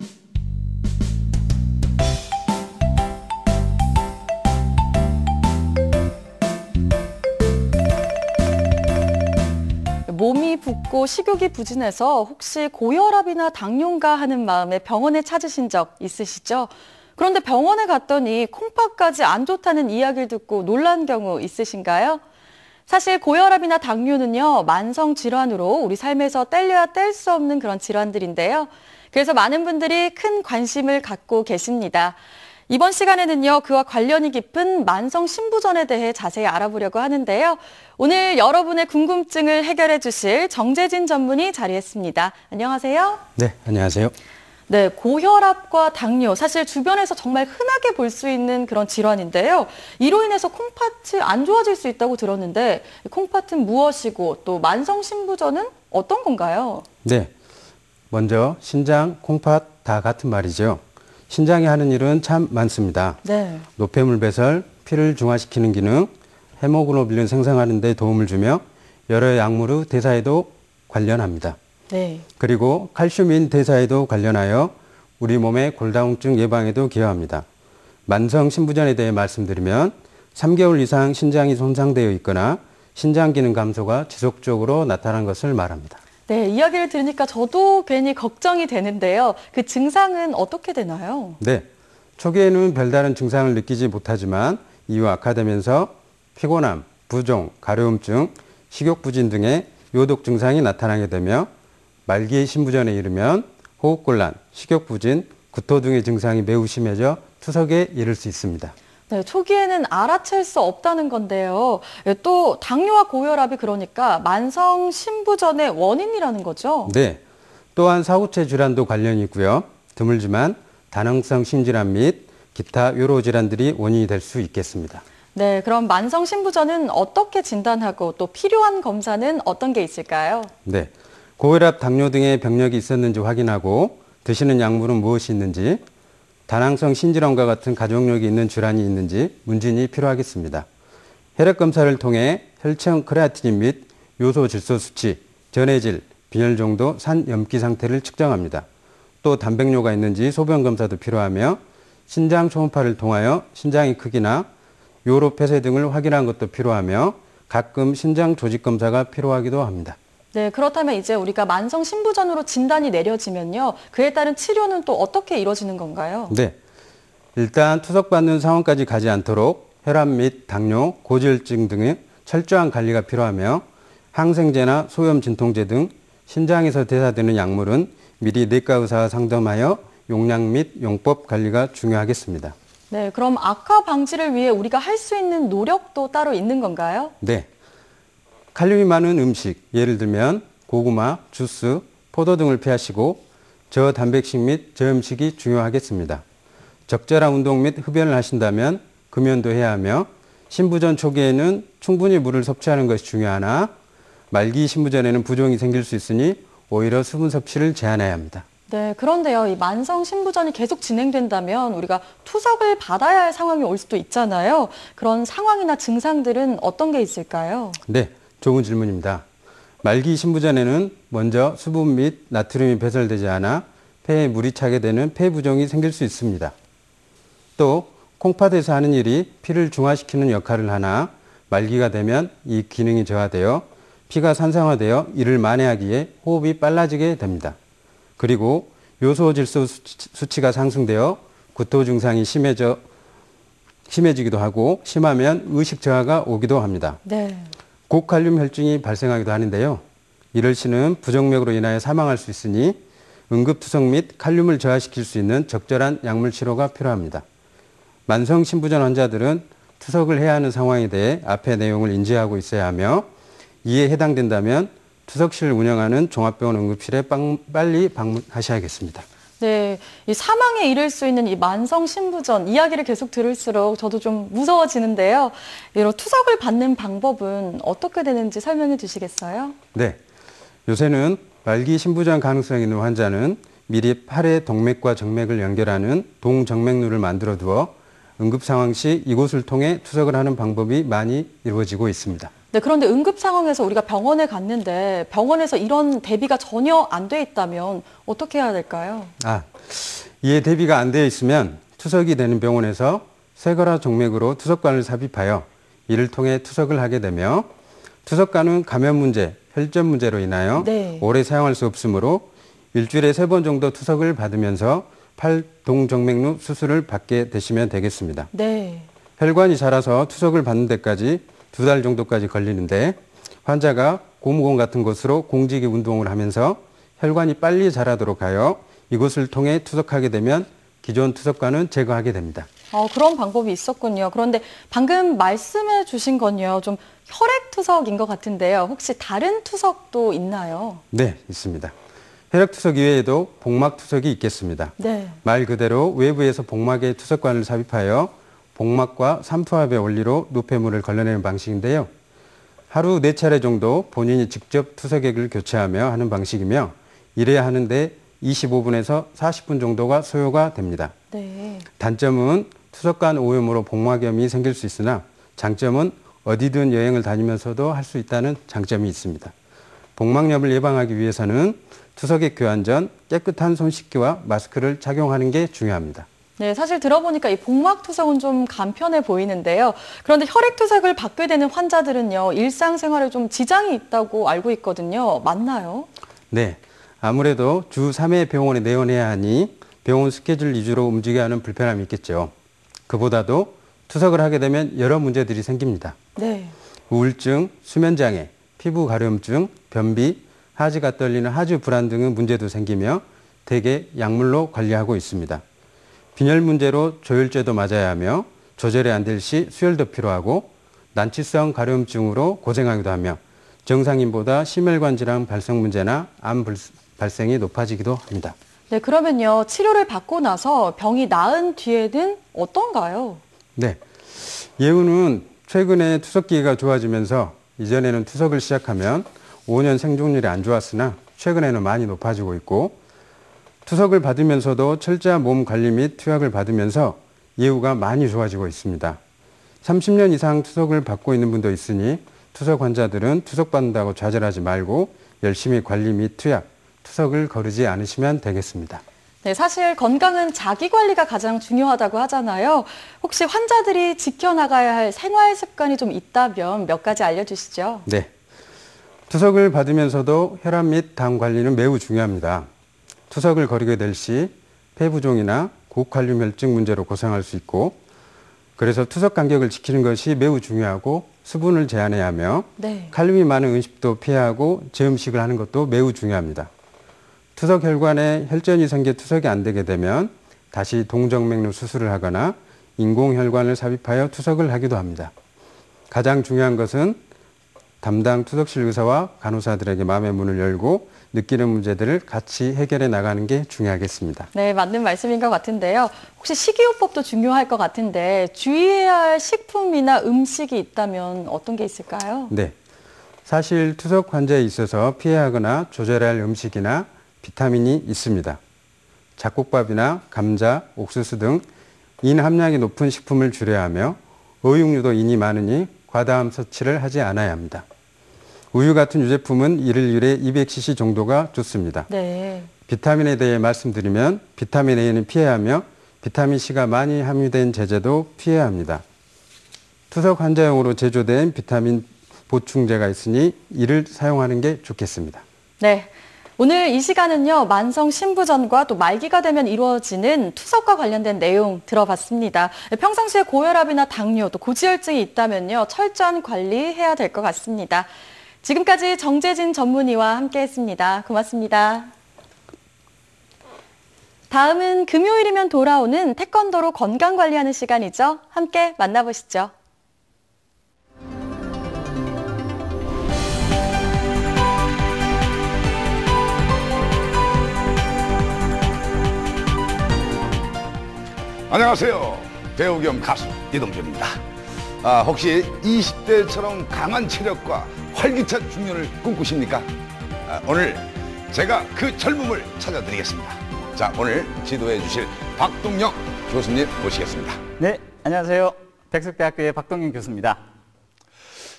몸이 붓고 식욕이 부진해서 혹시 고혈압이나 당뇨인가 하는 마음에 병원에 찾으신 적 있으시죠? 그런데 병원에 갔더니 콩팥까지 안 좋다는 이야기를 듣고 놀란 경우 있으신가요? 사실 고혈압이나 당뇨는요, 만성 질환으로 우리 삶에서 뗄래야 뗄 수 없는 그런 질환들인데요. 그래서 많은 분들이 큰 관심을 갖고 계십니다. 이번 시간에는요, 그와 관련이 깊은 만성 신부전에 대해 자세히 알아보려고 하는데요. 오늘 여러분의 궁금증을 해결해 주실 정재진 전문의 자리했습니다. 안녕하세요. 네, 안녕하세요. 네, 고혈압과 당뇨, 사실 주변에서 정말 흔하게 볼 수 있는 그런 질환인데요. 이로 인해서 콩팥이 안 좋아질 수 있다고 들었는데 콩팥은 무엇이고 또 만성 신부전은 어떤 건가요? 네, 먼저 신장, 콩팥 다 같은 말이죠. 신장이 하는 일은 참 많습니다. 네. 노폐물 배설, 피를 중화시키는 기능, 헤모글로빈을 생성하는 데 도움을 주며 여러 약물의 대사에도 관련합니다. 네. 그리고 칼슘인 대사에도 관련하여 우리 몸의 골다공증 예방에도 기여합니다. 만성 신부전에 대해 말씀드리면 3개월 이상 신장이 손상되어 있거나 신장 기능 감소가 지속적으로 나타난 것을 말합니다. 네, 이야기를 들으니까 저도 괜히 걱정이 되는데요. 그 증상은 어떻게 되나요? 네, 초기에는 별다른 증상을 느끼지 못하지만 이후 악화되면서 피곤함, 부종, 가려움증, 식욕부진 등의 요독 증상이 나타나게 되며 말기 신부전에 이르면 호흡곤란, 식욕부진, 구토 등의 증상이 매우 심해져 투석에 이를 수 있습니다. 네, 초기에는 알아챌 수 없다는 건데요. 또 당뇨와 고혈압이 그러니까 만성 신부전의 원인이라는 거죠? 네, 또한 사후체 질환도 관련이 있고요. 드물지만 다낭성 심질환 및 기타 요로 질환들이 원인이 될 수 있겠습니다. 네, 그럼 만성 신부전은 어떻게 진단하고 또 필요한 검사는 어떤 게 있을까요? 네, 고혈압, 당뇨 등의 병력이 있었는지 확인하고 드시는 약물은 무엇이 있는지, 다낭성 신질환과 같은 가족력이 있는 질환이 있는지 문진이 필요하겠습니다. 혈액검사를 통해 혈청 크레아티닌 및 요소 질소 수치, 전해질, 빈혈 정도, 산 염기 상태를 측정합니다. 또 단백뇨가 있는지 소변 검사도 필요하며 신장 초음파를 통하여 신장의 크기나 요로 폐쇄 등을 확인하는 것도 필요하며 가끔 신장 조직 검사가 필요하기도 합니다. 네, 그렇다면 이제 우리가 만성 신부전으로 진단이 내려지면요. 그에 따른 치료는 또 어떻게 이루어지는 건가요? 네, 일단 투석받는 상황까지 가지 않도록 혈압 및 당뇨, 고지혈증 등의 철저한 관리가 필요하며 항생제나 소염 진통제 등 신장에서 대사되는 약물은 미리 내과 의사와 상담하여 용량 및 용법 관리가 중요하겠습니다. 네, 그럼 악화 방지를 위해 우리가 할 수 있는 노력도 따로 있는 건가요? 네, 칼륨이 많은 음식, 예를 들면 고구마, 주스, 포도 등을 피하시고 저단백식 및 저염식이 중요하겠습니다. 적절한 운동 및 흡연을 하신다면 금연도 해야 하며 신부전 초기에는 충분히 물을 섭취하는 것이 중요하나 말기 신부전에는 부종이 생길 수 있으니 오히려 수분 섭취를 제한해야 합니다. 네, 그런데요, 이 만성 신부전이 계속 진행된다면 우리가 투석을 받아야 할 상황이 올 수도 있잖아요. 그런 상황이나 증상들은 어떤 게 있을까요? 네, 좋은 질문입니다. 말기 신부전에는 먼저 수분 및 나트륨이 배설되지 않아 폐에 물이 차게 되는 폐부종이 생길 수 있습니다. 또 콩팥에서 하는 일이 피를 중화시키는 역할을 하나 말기가 되면 이 기능이 저하되어 피가 산성화되어 이를 만회하기에 호흡이 빨라지게 됩니다. 그리고 요소 질소 수치가 상승되어 구토 증상이 심해지기도 하고 심하면 의식 저하가 오기도 합니다. 네. 고칼륨 혈증이 발생하기도 하는데요. 이럴 시는 부정맥으로 인하여 사망할 수 있으니 응급투석 및 칼륨을 저하시킬 수 있는 적절한 약물 치료가 필요합니다. 만성 신부전 환자들은 투석을 해야 하는 상황에 대해 앞의 내용을 인지하고 있어야 하며 이에 해당된다면 투석실 운영하는 종합병원 응급실에 빨리 방문하셔야겠습니다. 네, 이 사망에 이를 수 있는 이 만성 신부전 이야기를 계속 들을수록 저도 좀 무서워지는데요. 이런 투석을 받는 방법은 어떻게 되는지 설명해 주시겠어요? 네, 요새는 말기 신부전 가능성이 있는 환자는 미리 팔의 동맥과 정맥을 연결하는 동정맥류를 만들어 두어 응급 상황 시 이곳을 통해 투석을 하는 방법이 많이 이루어지고 있습니다. 네, 그런데 응급 상황에서 우리가 병원에 갔는데 병원에서 이런 대비가 전혀 안 돼 있다면 어떻게 해야 될까요? 이에 대비가 안 되어 있으면 투석이 되는 병원에서 쇄골화 정맥으로 투석관을 삽입하여 이를 통해 투석을 하게 되며 투석관은 감염 문제, 혈전 문제로 인하여 오래 사용할 수 없으므로 일주일에 3번 정도 투석을 받으면서 팔동정맥류 수술을 받게 되시면 되겠습니다. 네. 혈관이 자라서 투석을 받는 데까지 2달 정도까지 걸리는데 환자가 고무공 같은 곳으로 공지기 운동을 하면서 혈관이 빨리 자라도록 하여 이곳을 통해 투석하게 되면 기존 투석관은 제거하게 됩니다. 그런 방법이 있었군요. 그런데 방금 말씀해 주신 건요, 좀 혈액투석인 것 같은데요. 혹시 다른 투석도 있나요? 네, 있습니다. 혈액투석 이외에도 복막투석이 있겠습니다. 네. 말 그대로 외부에서 복막에 투석관을 삽입하여 복막과 삼투압의 원리로 노폐물을 걸러내는 방식인데요. 하루 4차례 정도 본인이 직접 투석액을 교체하며 하는 방식이며 이래야 하는데 25분에서 40분 정도가 소요가 됩니다. 네. 단점은 투석관 오염으로 복막염이 생길 수 있으나 장점은 어디든 여행을 다니면서도 할 수 있다는 장점이 있습니다. 복막염을 예방하기 위해서는 투석액 교환 전 깨끗한 손 씻기와 마스크를 착용하는 게 중요합니다. 네, 사실 들어보니까 이 복막투석은 좀 간편해 보이는데요. 그런데 혈액투석을 받게 되는 환자들은요, 일상생활에 좀 지장이 있다고 알고 있거든요. 맞나요? 네, 아무래도 주 3회 병원에 내원해야 하니 병원 스케줄 위주로 움직여야 하는 불편함이 있겠죠. 그보다도 투석을 하게 되면 여러 문제들이 생깁니다. 네. 우울증, 수면장애, 피부 가려움증, 변비, 하지가 떨리는 하주 불안 등의 문제도 생기며 대개 약물로 관리하고 있습니다. 빈혈 문제로 조혈제도 맞아야 하며 조절이 안 될 시 수혈도 필요하고 난치성 가려움증으로 고생하기도 하며 정상인보다 심혈관 질환 발생 문제나 암 발생이 높아지기도 합니다. 네, 그러면요, 치료를 받고 나서 병이 나은 뒤에는 어떤가요? 네, 예후는 최근에 투석기가 좋아지면서 이전에는 투석을 시작하면 5년 생존율이 안 좋았으나 최근에는 많이 높아지고 있고 투석을 받으면서도 철저한 몸 관리 및 투약을 받으면서 예후가 많이 좋아지고 있습니다. 30년 이상 투석을 받고 있는 분도 있으니 투석 환자들은 투석 받는다고 좌절하지 말고 열심히 관리 및 투약, 투석을 거르지 않으시면 되겠습니다. 네, 사실 건강은 자기 관리가 가장 중요하다고 하잖아요. 혹시 환자들이 지켜나가야 할 생활 습관이 좀 있다면 몇 가지 알려주시죠. 네, 투석을 받으면서도 혈압 및 당 관리는 매우 중요합니다. 투석을 거르게 될 시 폐부종이나 고칼륨 혈증 문제로 고생할 수 있고 그래서 투석 간격을 지키는 것이 매우 중요하고 수분을 제한해야 하며 칼륨이 많은 음식도 피하고 저음식을 하는 것도 매우 중요합니다. 투석 혈관에 혈전이 생겨 투석이 안 되게 되면 다시 동정맥류 수술을 하거나 인공혈관을 삽입하여 투석을 하기도 합니다. 가장 중요한 것은 담당 투석실 의사와 간호사들에게 마음의 문을 열고 느끼는 문제들을 같이 해결해 나가는 게 중요하겠습니다. 네, 맞는 말씀인 것 같은데요. 혹시 식이요법도 중요할 것 같은데 주의해야 할 식품이나 음식이 있다면 어떤 게 있을까요? 네, 사실 투석 환자에 있어서 피해야 하거나 조절해야 할 음식이나 비타민이 있습니다. 잡곡밥이나 감자, 옥수수 등 인 함량이 높은 식품을 줄여야 하며 어육류도 인이 많으니 과다함 섭취를 하지 않아야 합니다. 우유 같은 유제품은 1일에 200cc 정도가 좋습니다. 네. 비타민에 대해 말씀드리면 비타민 A는 피해야 하며 비타민 C가 많이 함유된 제제도 피해야 합니다. 투석 환자용으로 제조된 비타민 보충제가 있으니 이를 사용하는 게 좋겠습니다. 네. 오늘 이 시간은요, 만성 신부전과 또 말기가 되면 이루어지는 투석과 관련된 내용 들어봤습니다. 평상시에 고혈압이나 당뇨, 또 고지혈증이 있다면요, 철저한 관리해야 될 것 같습니다. 지금까지 정재진 전문의와 함께했습니다. 고맙습니다. 다음은 금요일이면 돌아오는 태권도로 건강관리하는 시간이죠. 함께 만나보시죠. 안녕하세요. 배우 겸 가수 이동준입니다. 혹시 20대처럼 강한 체력과 활기찬 중년을 꿈꾸십니까? 오늘 제가 그 젊음을 찾아드리겠습니다. 자, 오늘 지도해 주실 박동영 교수님 모시겠습니다. 네, 안녕하세요. 백석대학교의 박동영 교수입니다.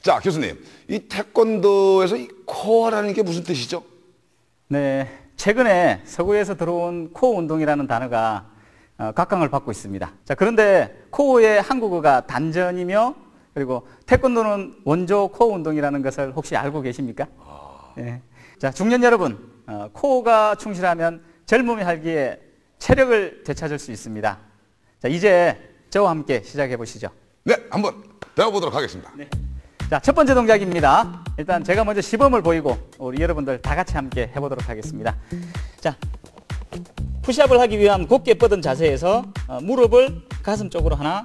자, 교수님, 이 태권도에서 이 코어라는 게 무슨 뜻이죠? 네, 최근에 서구에서 들어온 코어 운동이라는 단어가 각광을 받고 있습니다. 자, 그런데 코어의 한국어가 단전이며 그리고 태권도는 원조 코어 운동이라는 것을 혹시 알고 계십니까? 네. 자, 중년 여러분, 코어가 충실하면 젊음의 활기에 체력을 되찾을 수 있습니다. 자, 이제 저와 함께 시작해 보시죠. 네, 한번 배워보도록 하겠습니다. 네. 자, 첫 번째 동작입니다. 일단 제가 먼저 시범을 보이고 우리 여러분들 다 같이 함께 해보도록 하겠습니다. 자, 푸시업을 하기 위한 곧게 뻗은 자세에서 무릎을 가슴 쪽으로 하나,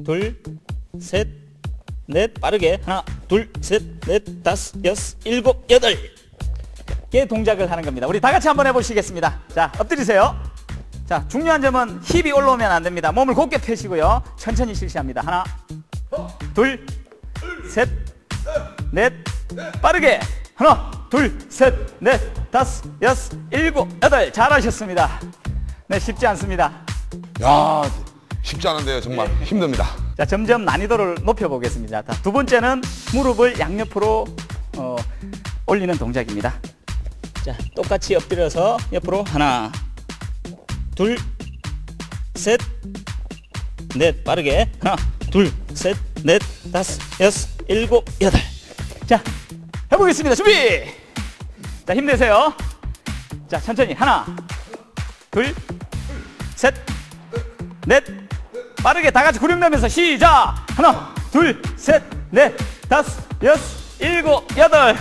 둘, 셋, 넷, 빠르게 하나, 둘, 셋, 넷, 다섯, 여섯, 일곱, 여덟 개 동작을 하는 겁니다. 우리 다 같이 한번 해보시겠습니다. 자, 엎드리세요. 자, 중요한 점은 힙이 올라오면 안 됩니다. 몸을 곧게 펴시고요. 천천히 실시합니다. 하나, 둘, 셋, 넷, 빠르게 하나, 둘, 셋, 넷, 다섯, 여섯, 일곱, 여덟. 잘하셨습니다. 네, 쉽지 않습니다. 야, 쉽지 않은데요. 정말 힘듭니다. 자, 점점 난이도를 높여보겠습니다. 자, 두 번째는 무릎을 양옆으로 올리는 동작입니다. 자, 똑같이 엎드려서 옆으로 하나, 둘, 셋, 넷, 빠르게 하나, 둘, 셋, 넷, 다섯, 여섯, 일곱, 여덟. 자, 해보겠습니다. 준비! 자, 힘내세요. 자, 천천히 하나, 둘, 셋, 넷, 빠르게 다 같이 구름 내면서 시작! 하나, 둘, 셋, 넷, 다섯, 여섯, 일곱, 여덟.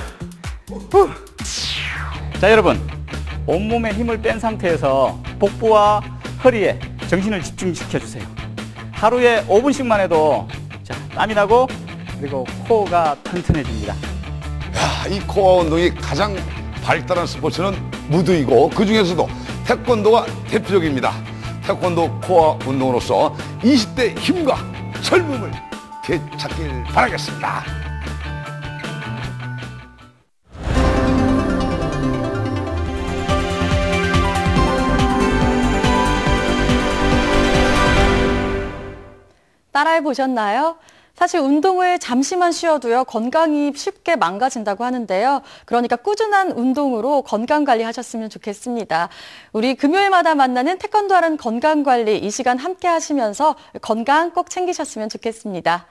후. 자, 여러분, 온몸에 힘을 뺀 상태에서 복부와 허리에 정신을 집중시켜 주세요. 하루에 5분씩만 해도 자, 땀이 나고 그리고 코어가 튼튼해집니다. 야, 이 코어 운동이 가장 발달한 스포츠는 무드이고 그 중에서도 태권도가 대표적입니다. 태권도 코어 운동으로서 20대 힘과 젊음을 되찾길 바라겠습니다. 따라해 보셨나요? 사실 운동을 잠시만 쉬어도요, 건강이 쉽게 망가진다고 하는데요. 그러니까 꾸준한 운동으로 건강 관리하셨으면 좋겠습니다. 우리 금요일마다 만나는 태권도하는 건강 관리, 이 시간 함께 하시면서 건강 꼭 챙기셨으면 좋겠습니다.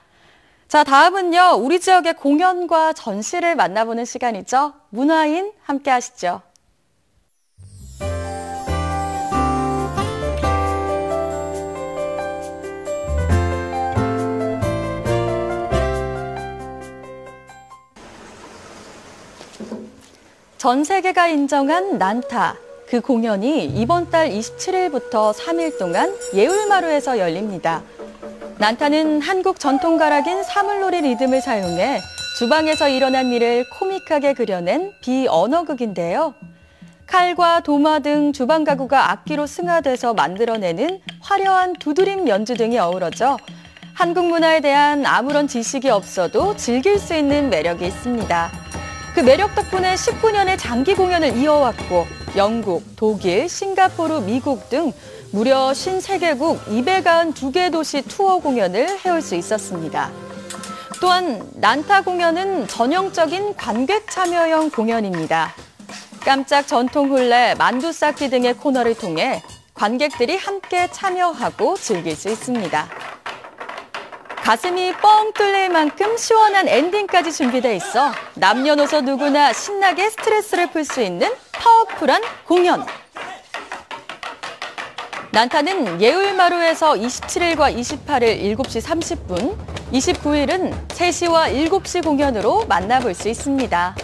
자, 다음은요, 우리 지역의 공연과 전시를 만나보는 시간이죠. 문화인 함께 하시죠. 전 세계가 인정한 난타, 그 공연이 이번 달 27일부터 3일 동안 예울마루에서 열립니다. 난타는 한국 전통 가락인 사물놀이 리듬을 사용해 주방에서 일어난 일을 코믹하게 그려낸 비언어극인데요. 칼과 도마 등 주방 가구가 악기로 승화돼서 만들어내는 화려한 두드림 연주 등이 어우러져 한국 문화에 대한 아무런 지식이 없어도 즐길 수 있는 매력이 있습니다. 그 매력 덕분에 19년의 장기 공연을 이어왔고 영국, 독일, 싱가포르, 미국 등 무려 53개국 292개 도시 투어 공연을 해올 수 있었습니다. 또한 난타 공연은 전형적인 관객 참여형 공연입니다. 깜짝 전통 혼례, 만두 쌓기 등의 코너를 통해 관객들이 함께 참여하고 즐길 수 있습니다. 가슴이 뻥 뚫릴 만큼 시원한 엔딩까지 준비돼 있어 남녀노소 누구나 신나게 스트레스를 풀 수 있는 파워풀한 공연. 난타는 예울마루에서 27일과 28일 7시 30분, 29일은 3시와 7시 공연으로 만나볼 수 있습니다.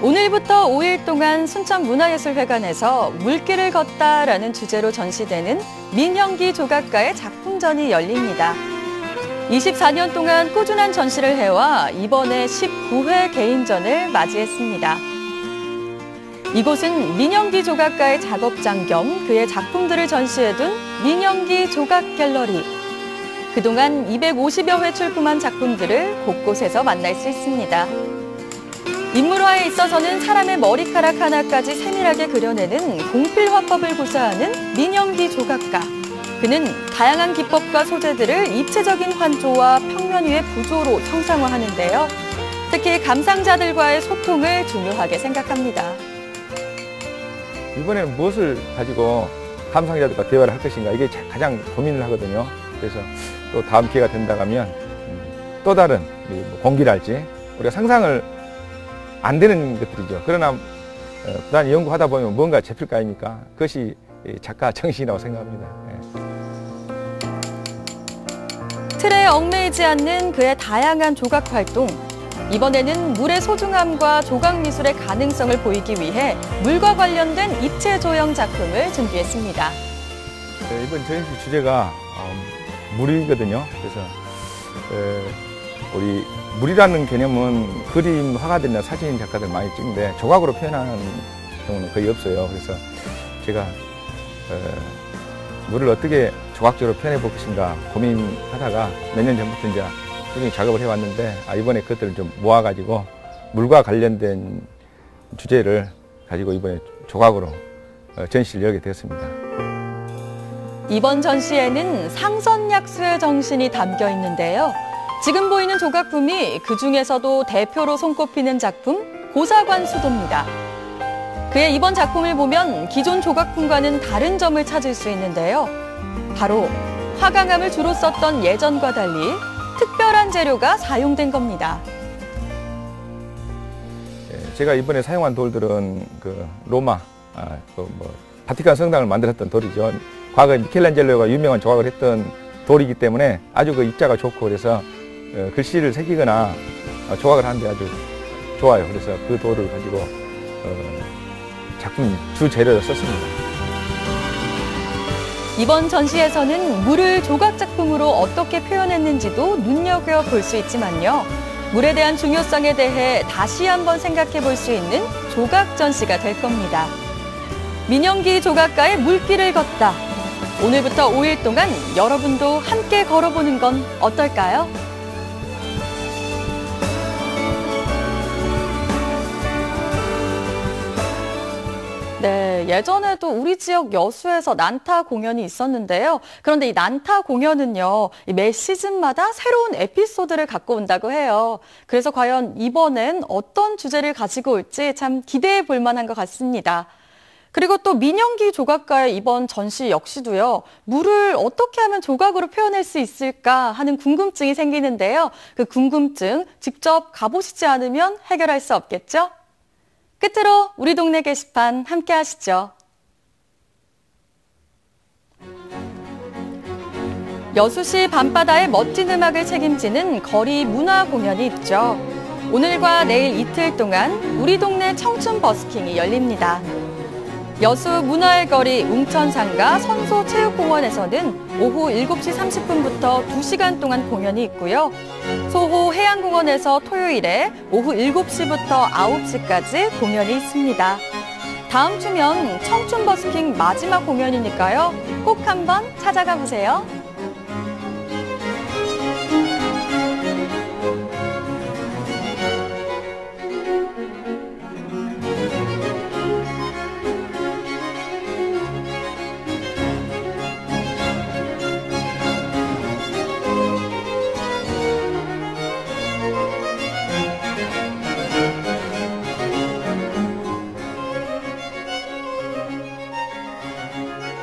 오늘부터 5일 동안 순천문화예술회관에서 물길을 걷다라는 주제로 전시되는 민형기 조각가의 작품전이 열립니다. 24년 동안 꾸준한 전시를 해와 이번에 19회 개인전을 맞이했습니다. 이곳은 민영기 조각가의 작업장 겸 그의 작품들을 전시해둔 민영기 조각 갤러리. 그동안 250여 회 출품한 작품들을 곳곳에서 만날 수 있습니다. 인물화에 있어서는 사람의 머리카락 하나까지 세밀하게 그려내는 공필 화법을 구사하는 민영기 조각가. 그는 다양한 기법과 소재들을 입체적인 환조와 평면 위의 부조로 형상화하는데요. 특히 감상자들과의 소통을 중요하게 생각합니다. 이번에는 무엇을 가지고 감상자들과 대화를 할 것인가, 이게 가장 고민을 하거든요. 그래서 또 다음 기회가 된다고 하면 또 다른 공기랄지 우리가 상상을 안 되는 것들이죠. 그러나 부단히 연구하다 보면 뭔가 잡힐 거 아닙니까? 그것이 작가 정신이라고 생각합니다. 틀에 얽매이지 않는 그의 다양한 조각 활동. 이번에는 물의 소중함과 조각 미술의 가능성을 보이기 위해 물과 관련된 입체 조형 작품을 준비했습니다. 이번 전시 주제가 물이거든요. 그래서 우리 물이라는 개념은 그림 화가들이나 사진 작가들 많이 찍는데 조각으로 표현하는 경우는 거의 없어요. 그래서 제가 물을 어떻게 조각적으로 표현해 볼 것인가 고민하다가 몇 년 전부터 이제 꾸준히 작업을 해왔는데 이번에 그것들을 좀 모아가지고 물과 관련된 주제를 가지고 이번에 조각으로 전시를 열게 되었습니다. 이번 전시에는 상선약수의 정신이 담겨 있는데요. 지금 보이는 조각품이 그중에서도 대표로 손꼽히는 작품 고사관수도입니다. 그의 이번 작품을 보면 기존 조각품과는 다른 점을 찾을 수 있는데요. 바로 화강암을 주로 썼던 예전과 달리 특별한 재료가 사용된 겁니다. 제가 이번에 사용한 돌들은 그 로마, 바티칸 성당을 만들었던 돌이죠. 과거에 미켈란젤로가 유명한 조각을 했던 돌이기 때문에 아주 그 입자가 좋고 그래서 글씨를 새기거나 조각을 하는데 아주 좋아요. 그래서 그 돌을 가지고 작품 주 재료로 썼습니다. 이번 전시에서는 물을 조각 작품으로 어떻게 표현했는지도 눈여겨볼 수 있지만요. 물에 대한 중요성에 대해 다시 한번 생각해 볼 수 있는 조각 전시가 될 겁니다. 민영기 조각가의 물길을 걷다. 오늘부터 5일 동안 여러분도 함께 걸어보는 건 어떨까요? 네, 예전에도 우리 지역 여수에서 난타 공연이 있었는데요. 그런데 이 난타 공연은요, 매 시즌마다 새로운 에피소드를 갖고 온다고 해요. 그래서 과연 이번엔 어떤 주제를 가지고 올지 참 기대해 볼 만한 것 같습니다. 그리고 또 민영기 조각가의 이번 전시 역시도요, 물을 어떻게 하면 조각으로 표현할 수 있을까 하는 궁금증이 생기는데요. 그 궁금증 직접 가보시지 않으면 해결할 수 없겠죠? 끝으로 우리 동네 게시판 함께 하시죠. 여수시 밤바다의 멋진 음악을 책임지는 거리 문화 공연이 있죠. 오늘과 내일 이틀 동안 우리 동네 청춘 버스킹이 열립니다. 여수 문화의 거리 웅천상가 선소체육공원에서는 오후 7시 30분부터 2시간 동안 공연이 있고요. 소호 해양공원에서 토요일에 오후 7시부터 9시까지 공연이 있습니다. 다음 주면 청춘 버스킹 마지막 공연이니까요. 꼭 한번 찾아가 보세요.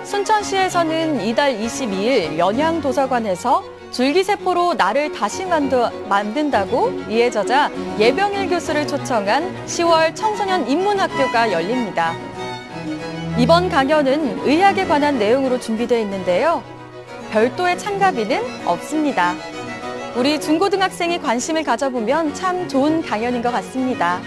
순천시에서는 이달 22일 연양도서관에서 줄기세포로 나를 다시 만든다고 이해저자 예병일 교수를 초청한 10월 청소년 인문학교가 열립니다. 이번 강연은 의학에 관한 내용으로 준비되어 있는데요. 별도의 참가비는 없습니다. 우리 중고등학생이 관심을 가져보면 참 좋은 강연인 것 같습니다.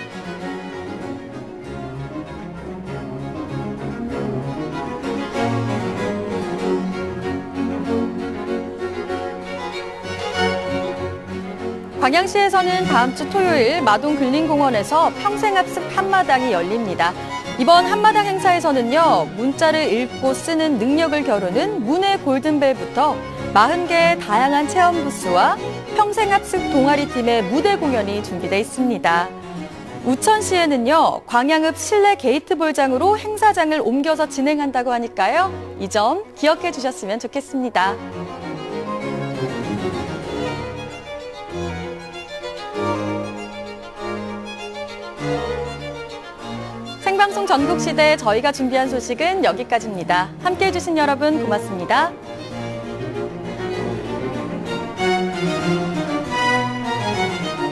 광양시에서는 다음 주 토요일 마동근린공원에서 평생학습 한마당이 열립니다. 이번 한마당 행사에서는요, 문자를 읽고 쓰는 능력을 겨루는 문의 골든벨부터 40개의 다양한 체험 부스와 평생학습 동아리팀의 무대 공연이 준비되어 있습니다. 우천시에는요, 광양읍 실내 게이트볼장으로 행사장을 옮겨서 진행한다고 하니까요, 이 점 기억해 주셨으면 좋겠습니다. 생방송 전국시대 저희가 준비한 소식은 여기까지입니다. 함께해 주신 여러분 고맙습니다.